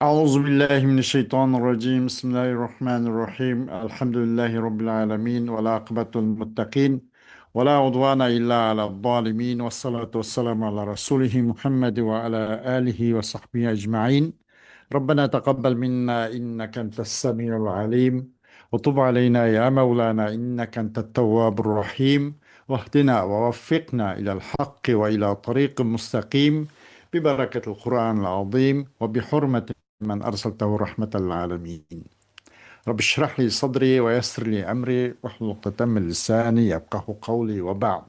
أعوذ بالله من الشيطان الرجيم بسم الله الرحمن الرحيم الحمد لله رب العالمين والعاقبة للمتقين ولا عدوان إلا على الظالمين والصلاة والسلام على رسوله محمد وعلى آله وصحبه أجمعين. ربنا تقبل منا إنك أنت السميع العليم وتب علينا يا مولانا إنك أنت التواب الرحيم واهدنا ووفقنا إلى الحق وإلى طريق مستقيم ببركة القرآن العظيم وبحرمة من أرسلته رحمة للعالمين. رب اشرح لي صدري ويسر لي أمري واحلل عقدة من لساني يفقه قولي وبعد.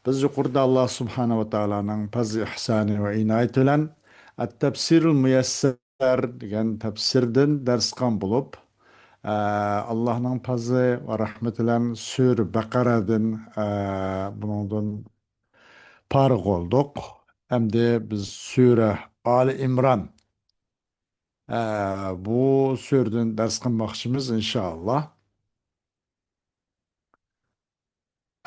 Biz yuqorida Alloh subhanahu va taoloning fazl ihsoni va inoyati bilan At-Tafsirul Muyassar degan tafsirdan dars qilgan bo'lib, Allohning fazli va rahmati bilan Sura Baqaradan buningdan farq oldik. Endi biz Sura Ali Imron bu suradan dars qilmoqchimiz inshaalloh.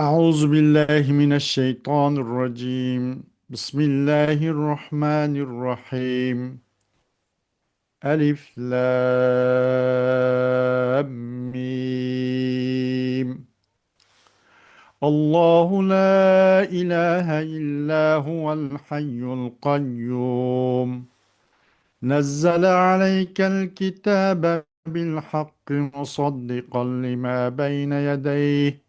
أعوذ بالله من الشيطان الرجيم بسم الله الرحمن الرحيم ألف لام ميم الله لا إله إلا هو الحي القيوم نزل عليك الكتاب بالحق مصدقا لما بين يديه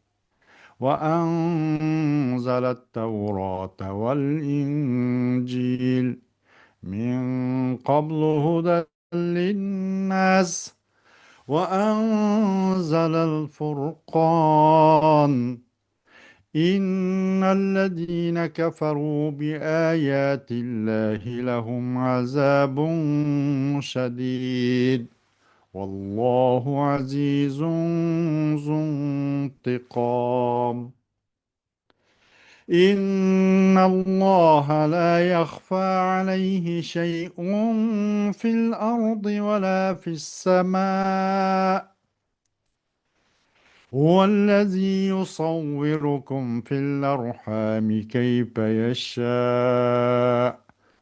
وأنزل التوراة والإنجيل من قبل هدى للناس وأنزل الفرقان إن الذين كفروا بآيات الله لهم عذاب شديد والله عزيز ذو انتقام إن الله لا يخفى عليه شيء في الأرض ولا في السماء هو الذي يصوركم في الأرحام كيف يشاء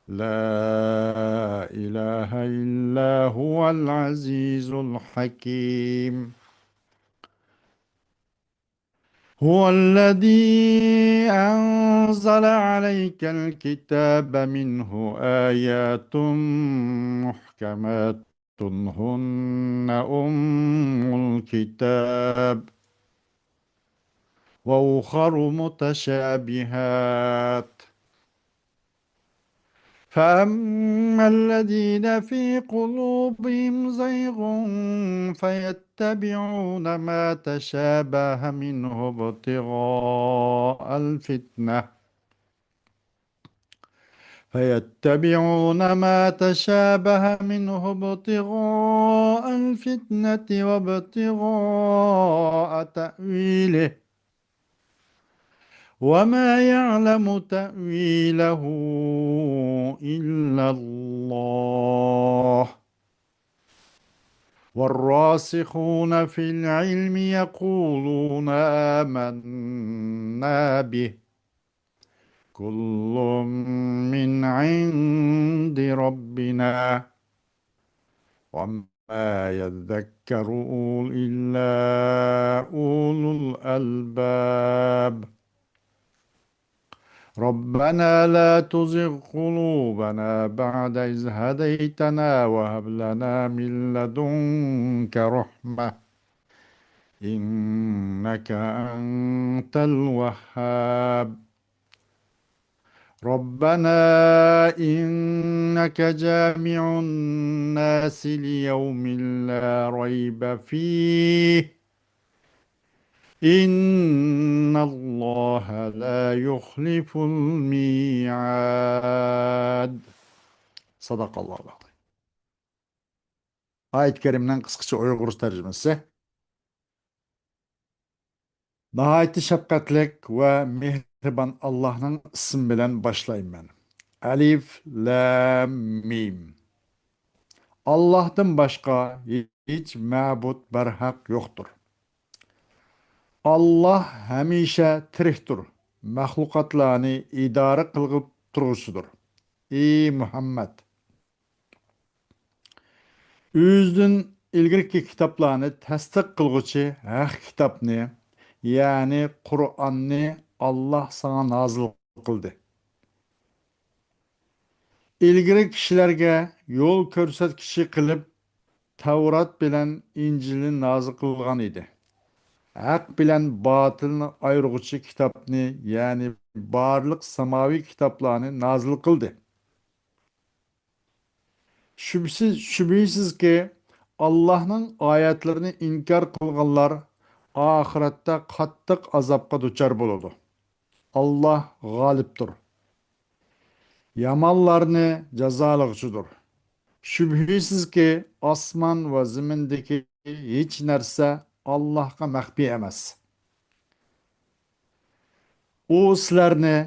لا إله إلا هو العزيز الحكيم هو الذي أنزل عليك الكتاب منه آيات محكمات هن أم الكتاب وأخر متشابهات فأما الذين في قلوبهم زيغ فيتبعون ما تشابه منه ابتغاء الفتنة وابتغاء تأويله وما يعلم تأويله إلا الله والراسخون في العلم يقولون آمنا به كل من عند ربنا وما يذكر إلا أولو الألباب ربنا لا تزغ قلوبنا بعد إذ هديتنا وهب لنا من لدنك رحمة إنك أنت الوهاب ربنا إنك جامع الناس ليوم لا ريب فيه إن الله لا يخلف الميعاد صدق الله العظيم. Ayet-i Kerime'nin kısaca Uygur tercümesi. Nihayeti şefkatlik ve mehriban Allah'ın ismi bilen başlayayım ben. Alif, Lam, Mim. Allah'tan başka hiç mabut berhak yoktur. Allah hemişe tiriktir. Mahlukatlarını idare kılıp duruşudur. Ey Muhammed! O'zidan ilgirki kitoblarni tasdiq qilg'uchi haq kitobni, ya'ni Qur'onni Alloh sana nozil qildi. İlgiri kishilarga yo'l ko'rsatkichi qilib Tavrat bilan Injilni nozil qilgan edi. Haq bilan botilni ayirg'uchi kitobni, ya'ni barliq samoviy kitoblarni nozil qildi. Shubhisizki Allohning oyatlarini inkor qilganlar oxiratda qattiq azobga duchor bo'ladi. Alloh g'olibdir. Yamonlarni jazolag'uchidir. Shubhisizki osmon va zimindagi hech narsa Allohga maxfiy emas. U sizlarni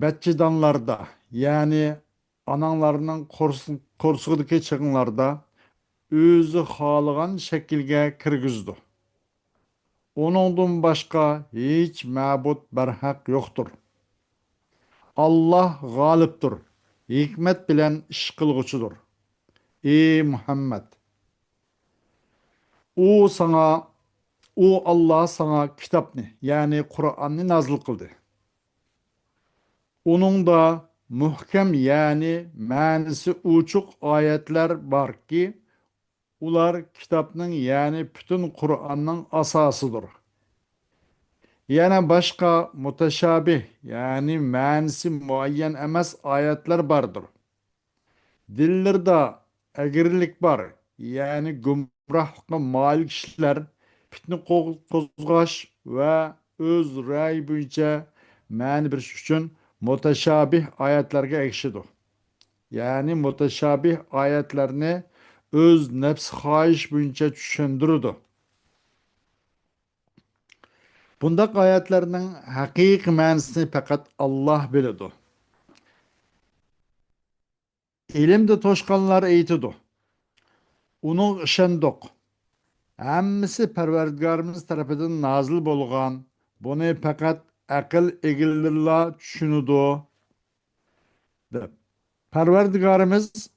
bachchidonlarda, ya'ni onanglarning qo'rsug'idagi chig'inlarda o'zi xohlagan shaklga kirgizdi. Uningdan boshqa hech ma'bud barhaq yo'qdir. Alloh g'olibdir. Hikmat bilan ish qilg'uchidir. Ey Muhammad, u sana u Allah sana kitapni, yani Kur'an'ı nazil kıldı. Onun da muhkem, yani manisi uçuk ayetler var ki ular kitapның, yani bütün Kur'an'ın asasıdır. Yana başka muteşabih, yani manisi muayyen emas ayetler vardır. Dillerdə əgirlik var. Yəni gümrahlıqqa malik kişilər fitni qozğaş və öz rəy boyunca məni bir üçün mütəşabih ayətlərə ekşidir. Yəni mütəşabih ayətlərini öz nəfs xahiş boyunca düşündürüdü. Bundaq ayətlərinin həqiqi mənasını faqat Allah bilidi. İlimdə toşqanlar eytidu. Onu işendik. Hammasi Parvardigorimiz tarafidan nozil bo'lgan. Buni faqat aql egillilar tushunadi deb. Parvardigorimiz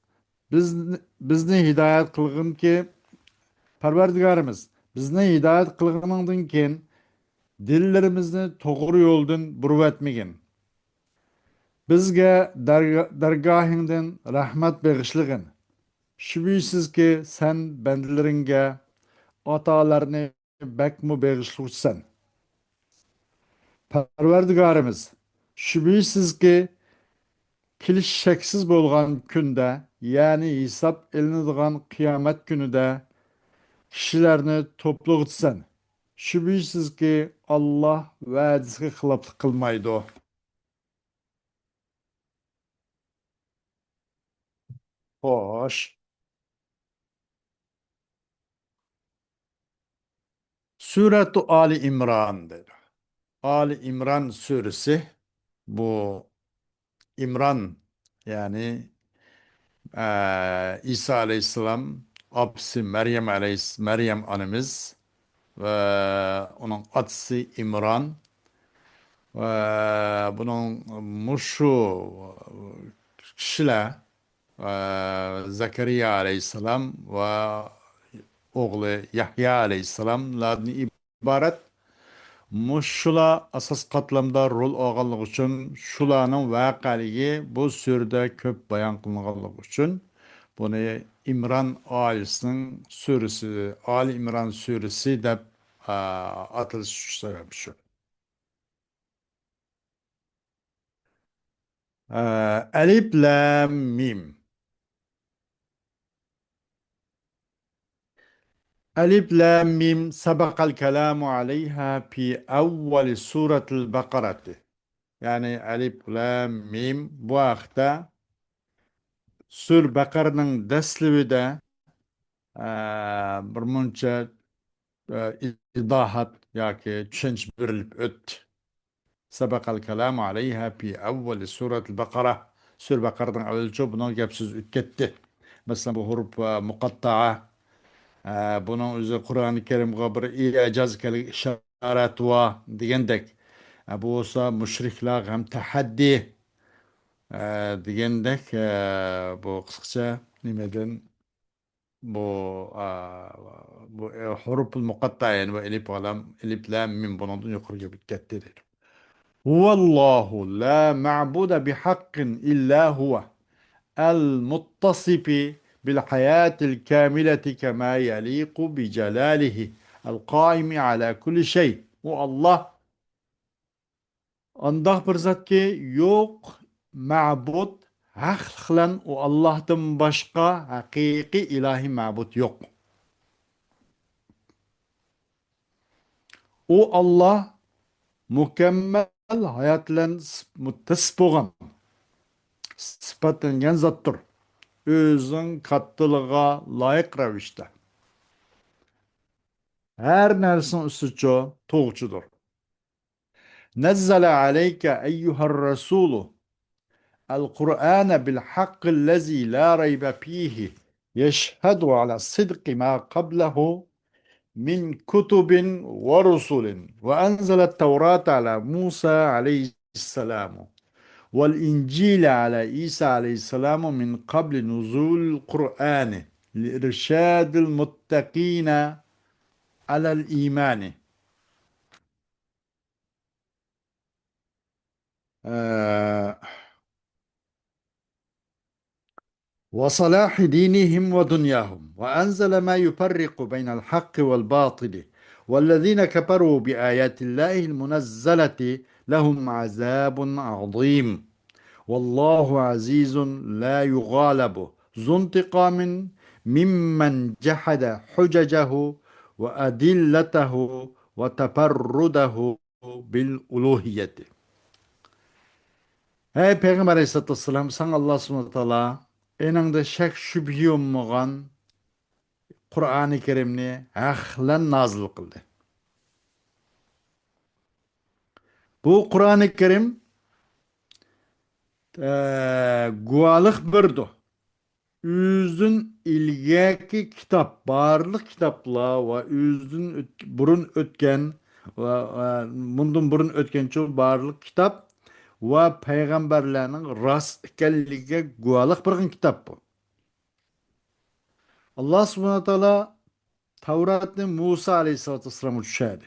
bizni hidoyat qilganki, Parvardigorimiz bizni hidoyat qilgandan keyin dillarimizni to'g'ri yo'ldan burib etmagin. Bizga dargohingdan rahmat bag'ishlagin. Shubhisizki sen bandalaringga atalarni bakmu bag'ishluvchisan. Parvardigorimiz, shubhisizki kelish shaksiz bo'lgan kunda, ya'ni hisob elinadigan qiyomat kunida kishilarni to'plag'itsan. Shubhisizki Alloh va'dasiga xiloflik qilmaydi. Xo'sh, Suratu Ali İmran dedi. Ali İmran suresi, bu İmran, yani İsa Aleyhisselam abisi Meryem anemiz ve onun atısı İmran ve bunun muşu kişiler Zekeriya Aleyhisselam ve oğlu Yahya Aleyhisselamlardan ibaret. Muşula asas katlamda rol alganlığı için şulanın vakaligi bu sürede köp bayan kılınganlığı için bunu İmran ailesinin suresi, Ali İmran suresi de atılış sebebi şu. Elif Lam Mim. Elif Lam Mim sabakal kelamu aleyha fi evveli suretil Bakarati. Yani Elif Lam Mim bu haqda Sur Bakara'nın deslivide birmuncha izohat yoki tushunch berilib o'tdi. Sabaqal kalamu alayha fi avval suratul Baqara. Sur Baqaradan avvalcha buni gap so'z o'tib ketdi. Masalan, bu huruf muqattaa, buning o'zi Qur'oni Karimga bir i'joz ishorat va degandek. Bu bo'lsa mushriklar ham tahaddi degandek, bu qisqacha nimadan bu bu huruful muqattayin ve elif lam min bundan yukarıya bitgettir. Huvallahu la ma'bude bihakkın illa huve el muttasifi bil hayatil kamileti kema yaliku bi celalihi el kaimi ala kulli şey. O Allah андақ bir zatki yok ma'bud haq qilan u Allohdan boshqa haqiqiy ilohiy ma'bud yo'q. U Alloh mukammal hayot bilan muttasif bo'lgan, sifatlangan zotdir. O'zining kattaligiga loyiq ravishda har narsaning usticha to'g'ridir. Nazzala alayka ayyuhar rasulu القرآن بالحق الذي لا ريب فيه يشهد على صدق ما قبله من كتب ورسل وأنزل التوراة على موسى عليه السلام والإنجيل على عيسى عليه السلام من قبل نزول القرآن لإرشاد المتقين على الإيمان. آه وصلاح دينهم ودنياهم وأنزل ما يفرق بين الحق والباطل والذين كفروا بآيات الله المنزلة لهم عذاب عظيم والله عزيز لا يغالب ذو انتقام ممن جحد حججه وأدلته وتفرده بالألوهية. Ey Peygamber Aleyhisselatü Vesselam, sana Allah subhanahu wa ta'ala eninde şek şübhi olmagan Kur'an-ı Kerimni ahlen nazil kıldı. Bu Kur'an-ı Kerim guvalık birdu. Üzün ilgaki kitap, barlık kitapla ve üzün burun ötken bundan burun ötken çok barlık kitap ve peygamberlerinin rast ekanligiga guvalık bir kitap bu. Allah subhanahu wa ta'ala Tavratni Musa aleyhissalatu vesselam uçuşaydı.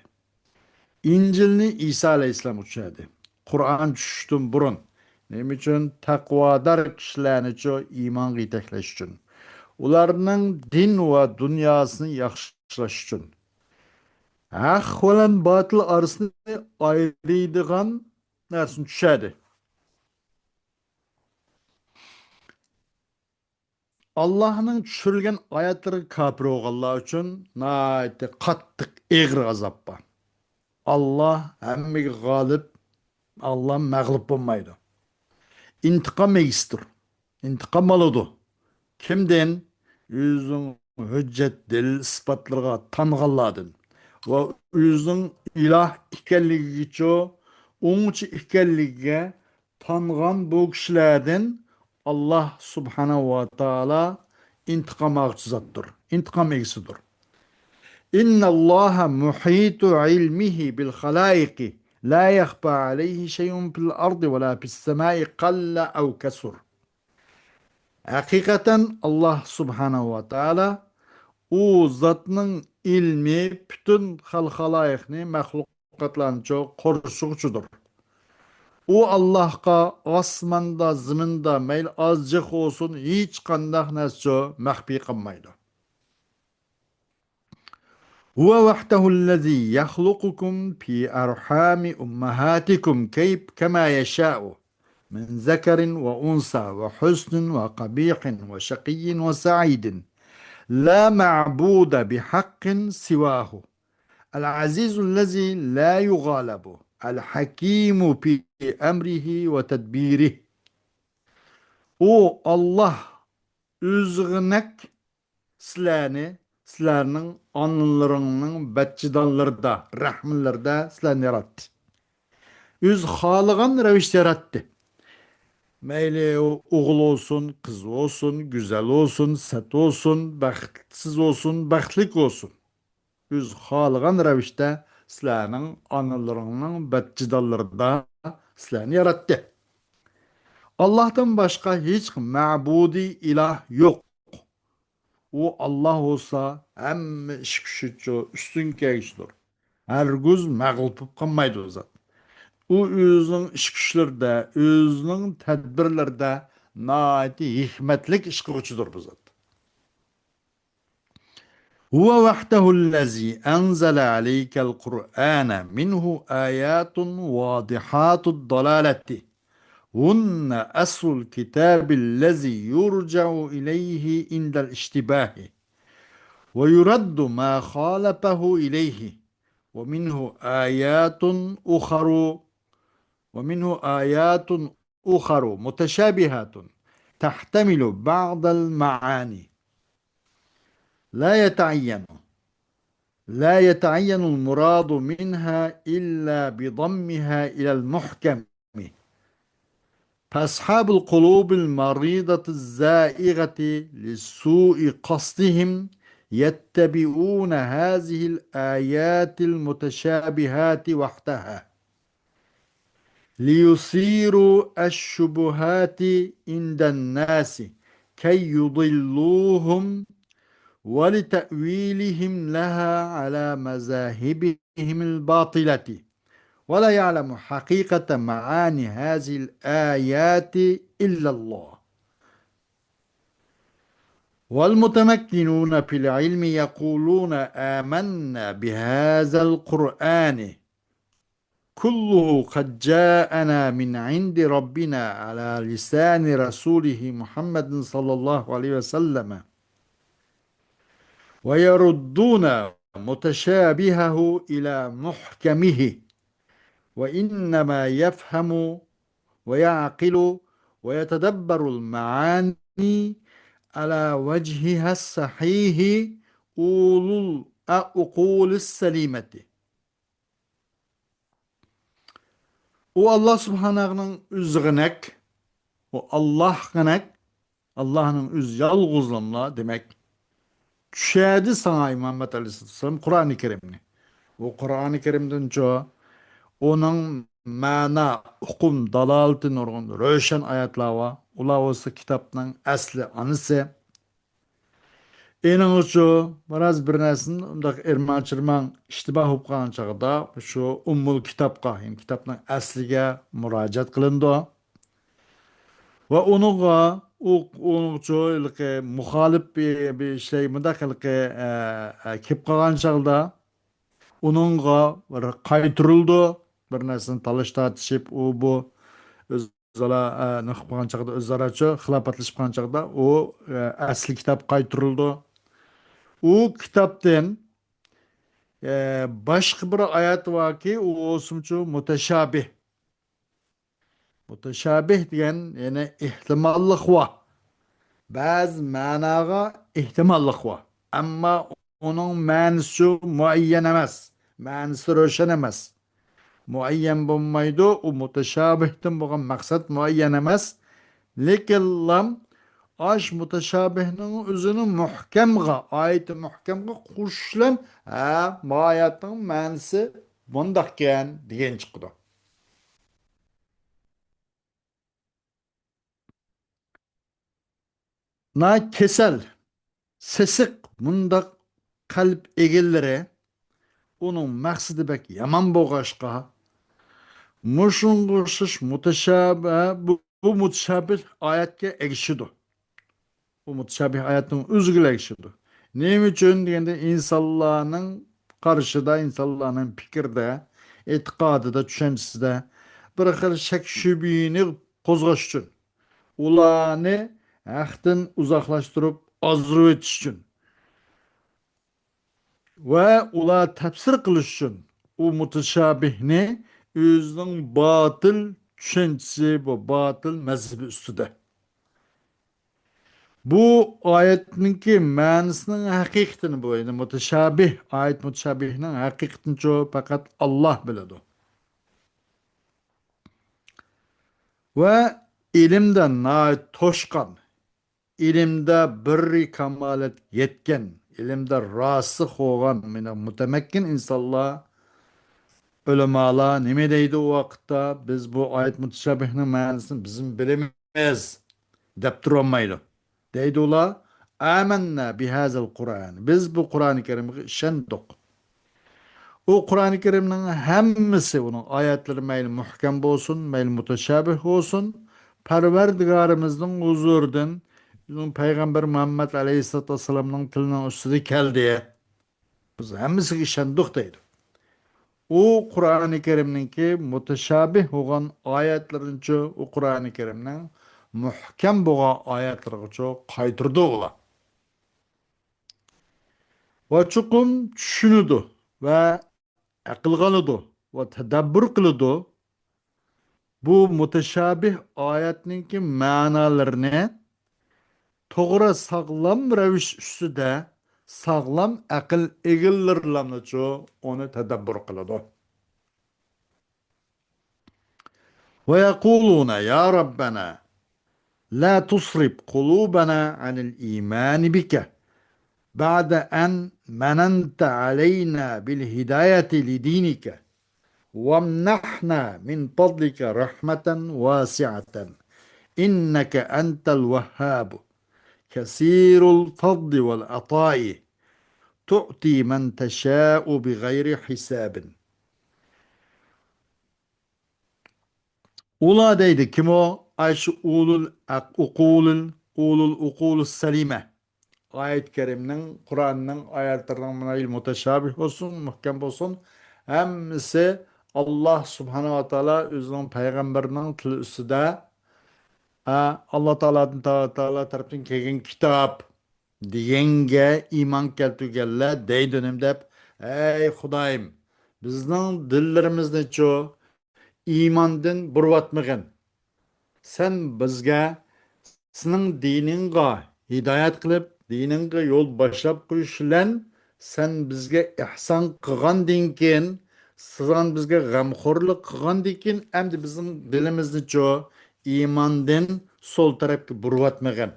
İncilni İsa aleyhisselam uçuşaydı. Kur'an düşüştün burun. Neyim için? Takvadar kişilerini çok iman yetekleş için. Ularının din ve dünyasını yaxşılaş için. Haq bilan batıl arasını ayrıydigan narsa düşüşaydı. Allah'ın düşürülgen ayetleri kafir olganlar için naite kattık eğri azap var. Allah hemmigi g'olib, Allah mag'lub bo'lmaydi. Intiqom egisdir. Intiqom oladi. Kimden? O'zining hujjat dalil isbotlarga tanganlardan va o'zining iloh ekanligicha, o'ngchi ekanligiga tangan bu kishilardan Allah subhanahu va taolo intiqom oluvchi zotdir. Intiqom egisidir. إن الله محيط علمه بالخلائق لا يخفى عليه شيء في الأرض ولا في السماء قل أو كسر. Hakikaten Allah subhanahu wa ta'ala o zatının ilmi bütün halkalayıkni mahlukatlarını çok koruşucudur. O Allah'a asmanda, ziminde meyl azcık olsun hiç kandak nesço mahfi kılmaydı. هو وحده الذي يخلقكم في أرحام أمهاتكم كيف كما يشاء من ذكر وأنثى وحسن وقبيح وشقي وسعيد لا معبود بحق سواه العزيز الذي لا يغالب الحكيم في أمره وتدبيره. O Allah üzgünek sizlerinin anılarının bətçidanlarda, rahmillarda sizlerini yarattı. Üz halıgan revişte yarattı. Meyli oğul olsun, kız olsun, güzel olsun, set olsun, bəxtsiz olsun, bəxtlik olsun. Üz halıgan revişte sizlerinin anılarının bətçidanlarda sizlerini yarattı. Allah'tan başka hiç ma'budi ilah yok. u Allah olsa hamma ish kuchi ustun kelishdir. Hargiz mag'lub bo'lib qolmaydi o zot. U o'zining ish kuchlarida, o'zining tadbirlarida nihoyatda hikmatlik ish qiluvchidir bu zot. Huve vahdehullezî enzele aleykel Kur'ane minhu ayatun vadihatud dalaleti. Hunne aslul kitabillezî yurca'u ileyhi indel iştibahi. Ve yuraddu ma khalafahu ileyhi. Ve minhu ayatun uharu ve minhu ayatun uharu muteşabihatun tahtemilu ba'del ma'ani la yeta'ayyenu لا يتعين المراد منها إلا بضمها إلى المحكم فأصحاب القلوب المريضة الزائغة لسوء قصدهم يتبعون هذه الآيات المتشابهات وحدها ليثيروا الشبهات عند الناس كي يضلوهم ولتأويلهم لها على مذاهبهم الباطلة ولا يعلم حقيقة معاني هذه الآيات إلا الله والمتمكنون في العلم يقولون آمنا بهذا القرآن كله قد جاءنا من عند ربنا على لسان رسوله محمد صلى الله عليه وسلم ويردون متشابهه إلى محكمه وإنما يفهم ويعقل ويتدبر المعاني على وجهها الصحيح أولو العقول السليمة. O Allah Subhanahu'nun üzgünek, o Allah gınek, Allah'ın üz yalgızlığına demek. Düşedi sana Muhammed Aleyhisselam Kur'an-ı Kerim'ni. O Kur'an-ı Kerim'den çoğu onun mana, hukum, dalalatı nurgun, röşen ayetler var. Ula olsa kitapның asli anısı. Enin uçu, biraz bir nesin, Erman Çırman iştibah hupkan çağda, şu Ummul Kitapka, yani kitapның asliga müracaat kılındı. Ve onuğa, onun uçu, muhalif bir şey, kip kalan çağda, onunğa kaytırıldı. Bir nesin talış tartışıp, o bu, özara ne yapılan çağda, özara ço, xilapatlaşıp çağda, o asli kitap kaytırıldı. O kitaptan başka bir ayet var ki o olsumçu muteşabih. Muteşabih diyen yani ihtimallık var. Bazı managa ihtimallık var. Ama onun manası muayyen emez. Manası roşen emez. Muayyen bulmaydı. O muteşabihten bulan maksat muayyen emez. Lekin lam aş muteşabihinin özünü muhkemga, ayet-i muhkemga kuşlan, mayatın manisi bundakken diyen çıktı. Na kesel, sesik bundak kalp egillere, onun maksidi bek yaman boğaşka, muşunguşuş muteşabih, bu muteşabih ayetke egişidu. Bu muteşabih ayetinin üzgüle egişidu. Ne için diyende insanların karşıda, insanların fikirde, etiqadıda, düşüncesinde bir xil şek şübhini qozg'ash uchun, ularni haqdan uzoqlashtirib ozdirib o'tish uchun va ular tafsir qilish uchun u mutashabihni o'zining botil tushunchasi bu botil mazhabi ustida. Bu oyatninki ma'nisining haqiqatini bu endi mutashabih, oyat mutashabihning haqiqatini faqat Alloh biladi. Ve ilimden toşkan, ilimde birri kamalet yetken, ilimde rasıh olan mütemekkin insanlar, ulemalar nime deydi o vakitte biz bu ayet muteşabihinin manasını bizim bilemeyiz dep durmaydı. Deydi ola Âmennâ bihâzel Kur'an. Biz bu Kur'an-ı Kerim'e işendik. O Kur'an-ı Kerim'in hemmisi onun ayetleri meyli muhkem olsun, meyli muteşabih olsun. Perverdigarımızın huzurundan bizim Peygamber Muhammed Aleyhisselatü Vesselam'ın tilinin üstüne geldi. Biz hemmisi işendik deydi. O Kur'an-ı Kerim'ninki muteşabih olan ayetlerince o Kur'an-ı Kerim'nin muhkem boğa ayetlerine kaydırdı ola. Ve çukum düşünüdü ve akıl kılıdı ve tedabbür kılıdı. Bu muteşabih ayetninki manalarını toğra sağlam reviş üstüde sağlam akıl egillerlerine onu tedabbür kılıdı. Ve yekuluna ya Rabbena la tusrib kulubana anil imani bike بعد أن مننت علينا بالهداية لدينك وامنحنا من فضلك رحمة واسعة إنك أنت الوهاب كثير الفضل والعطاء تؤتي من تشاء بغير حساب. Ula deydi kim o? Ayşe ulul selime. Ayet-i Kerim'nin, Kur'an'ın ayetlerinin muteşabih olsun, muhkem olsun. Hemmisi Allah Subhanahu ve Teala özünün peygamberinin tili üstüde Allah Teala tarafından kelgen kitap degenge iman keltirgenler dey dönemde ey Xudayım bizning dillarimizni imandan burvatmagin. Sen bizga sening diningga hidoyat qilib, diningga yo'l boshlab qo'yish bilan sen bizga ihson qilgandan keyin, sen bizga g'amxo'rlik qilgandan keyin endi bizning dilimizni iymondan so'l tarafga burvatmagan.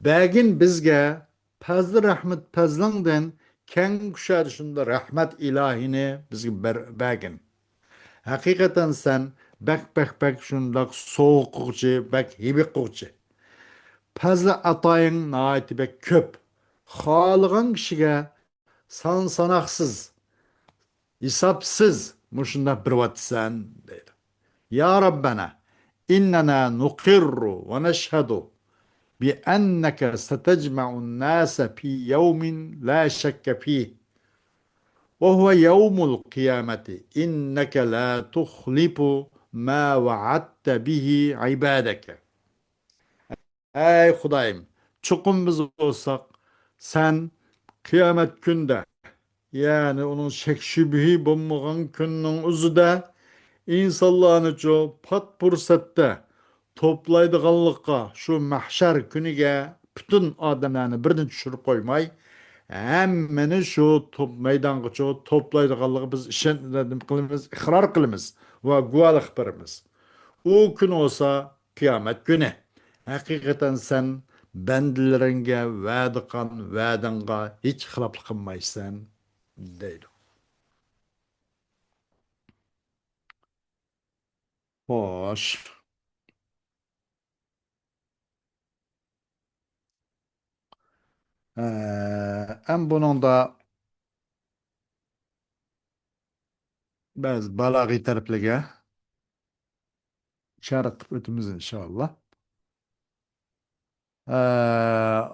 Bagin bizga fazli rahmat fazlingdan keng kushadi shunda rahmat ilahini bizga bagin. Haqiqatan sen bak şundak soğuk quvchi, bak hibi quvchi. Fazla atayın naiti bek köp. Xalığın kişiге san sanaksız, isapsız muşunda bir vatsan deydi. Ya Rabbena innena nuqirru ve neşhedu bi enneke setecma'un nase fi yevmin la şekke fih. وهو يوم القيامة إنك لا تخلف ما وعدت به عبادك. Ey Xudayım, çukum biz olsak, sen kıyamet günde, yani onun şek şübhi bulmağın günün üzüde, insanlarını çok pat pursette toplaydıganlıkka, şu mahşer günüge, bütün adamlarını birini düşürüp koymay, hemmeni şu meydanı çok toplaydıganlığı biz işen kılımız, ikrar kılımız ve guvalık birimiz. O gün olsa kıyamet günü. Hakikaten sen bendilerine vədi qan, vədinga hiç xilaflık kılmaysan deydi. Hoş. Hem bunun da bazı balagı tariflige işaret ötümüz inşallah.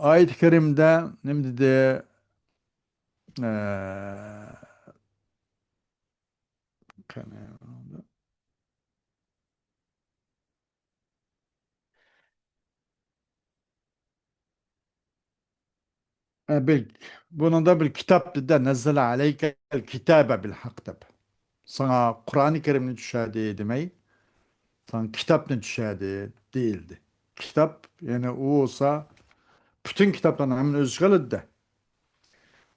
Ayet-i Kerim'de ne dedi? Bil, bunun da bir kitap dedi. Nezzele aleykel kitabe bil hak tabi. Sana Kur'an-ı Kerim'in düşerdiği demeyi, sana kitabın düşerdiği değildi. Kitap yani o olsa bütün kitapların hemen özgürlüğü de.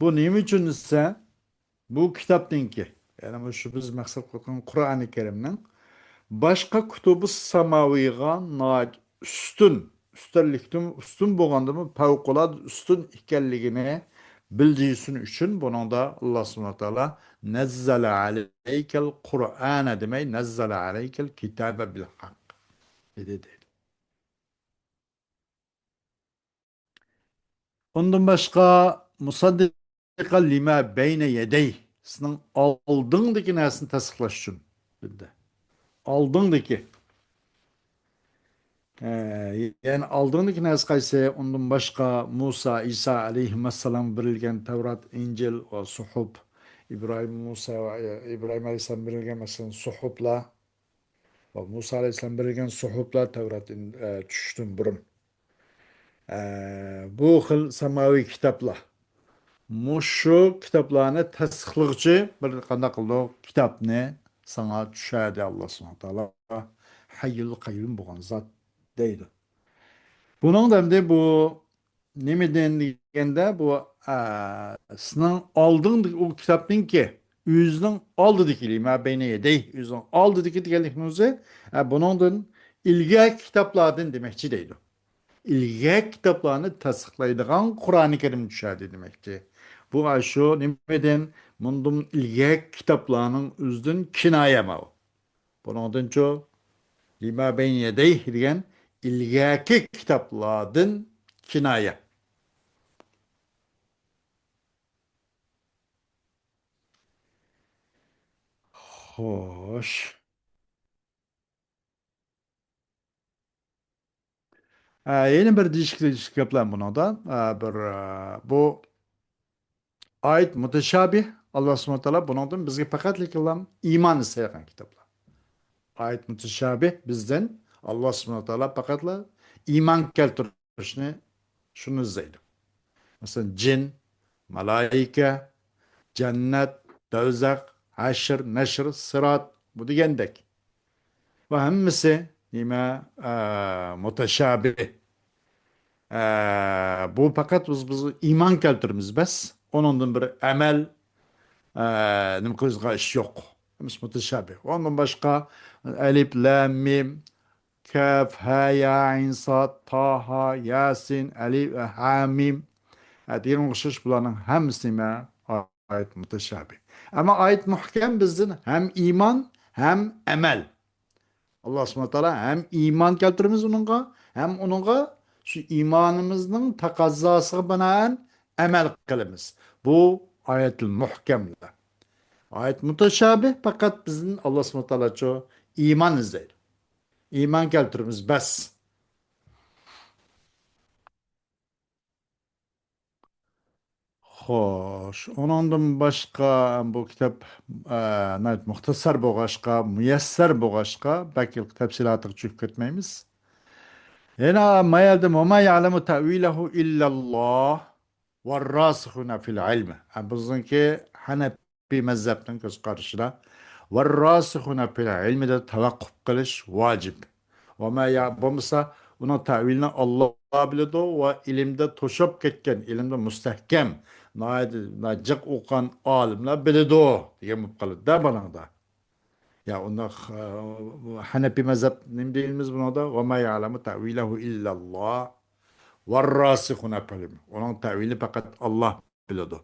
Bu neyim için ise bu kitaptın ki yani bu şu biz maksat koyduğumuz Kur'an-ı Kerim'in başka kutubu samaviga nait üstün bolğanda mı fevkalade üstün ikenligini bildiğisin için bunun da Allah subhanahu wa ta'ala nezzele aleykel Kur'an demeyi nezzele aleykel kitabe bil hak dedi. Ondan başka musaddika lima beyne yedey. Senin aldığındaki nesini tasdiklaş için. Bildi. Aldığındaki. Yani aldığındaki nes kayse ondan başka Musa, İsa aleyhisselam verilgen Tevrat, İncil ve suhub. İbrahim, Musa ve İbrahim aleyhisselam verilgen mesela suhubla ve Musa aleyhisselam verilgen suhubla Tevrat düştün burun. Bu xil samavi kitaplar. Muşu kitaplarını tasdiqlovchi bir qanday qildi kitapni sana tushadi Alloh subhanahu taolo hayyul qayyum bo'lgan zot deydi. Bunun da de bu nemeden degende bu sizin aldığın o kitapın ki yüzünün aldı dikili ma beyne yedey yüzünün aldı dikili deganlikni bunun ilgi kitaplardan demekçi deydi. İlgi kitaplarını tasdiqlaydigan Kur'an-ı Kerim düşadi demekçi. Bu aşu nimeden mundum ilgi kitaplarının üzdün kinaye ma. Bunun çok lima ben yedeyh degan ilgaki kitaplardan kinaye. Hoş. Yeni bir değişiklik yapılan buna da bu ayet muteşabih Allah subhanahu teala bunun bizge fakat kılan iman isteyen kitaplar. Ayet muteşabih bizden Allah subhanahu teala fakatla iman keltirişini şunu izleydi. Mesela cin, malaike, cennet, dozak, haşr, neşr, sırat bu degendek. Ve hemmisi nime muteşabih. Bu fakat biz iman keltirimiz bes. Onundan bir emel nim kızga iş yok. Hemmisi muteşabih. Ondan başka elif, lam, mim, kaf, ha, ya, ayn, sad, taha, yasin, elif, ha, mim. Diyelim kışış bulanın hemsi me ayet muteşabih. Ama ayet muhkem bizden hem iman hem emel. Allah subhanahu teala hem iman keltirimiz onunla hem onunla şu imanımızın takazzası binaen emel kılımız. Bu ayetul muhkemler. Ayet muteşabih fakat bizim Allah subhanahu teala çok iman izleyir. İman keltirimiz bes. Xoş, onundan başka bu kitap muhtasar boğaçqa, müyesser boğaçqa, belki tefsilatı çok ketmeyimiz. Hena ma yaldım ve ma ya'lemu ta'vilehu illallah ve rasihuna fil ilmi. Bizimki Hanefi mezhepten göz karşıda. Ve rasihuna fil ilmi de tevakkuf kılış vacip. Ve ma ya bomsa onun ta'vilini Allah biledi ve ilimde toşup ketken, ilimde müstehkem, nacık okan alimler biledi o diye mupkalı da bana da. Ya onda Hanefi mezhep ne değilimiz buna da ve ma ya'lemu ta'vilehu illallah ve rasihuna fil ilmi. Onun ta'vili fakat Allah biledi.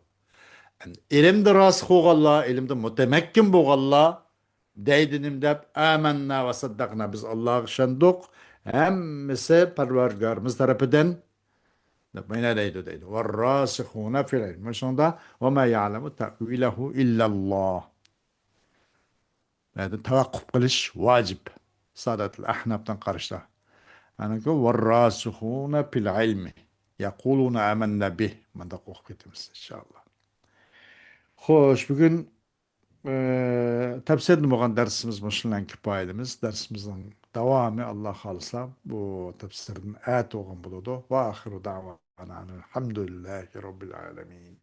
Yani ilimde rasih olgalla, ilimde mutemekkin bolgalla, deydinim dep amennâ ve saddakna biz Allah'a işendik. Hemmisi Parvargarımız tarafından yapmayına deydi. Ve rasihuna fil ilm. Şunda ve ma ya'lemu ta'vilehu illallah. Yani tevakkuf kılış vacip. Saadet-i Ahnaf'tan karışta. Yani ki ve rasihuna fil ilmi. Yakuluna amennâ bih. Ben de kokuyduğumuz inşallah. Hoş, bugün tavsiye edilmeyen dersimiz başlayan kifayetimiz. Dersimizin devamı Allah halsa bu tefsirin et oğun buludu. Ve ahiru davana elhamdülillahi rabbil alemin.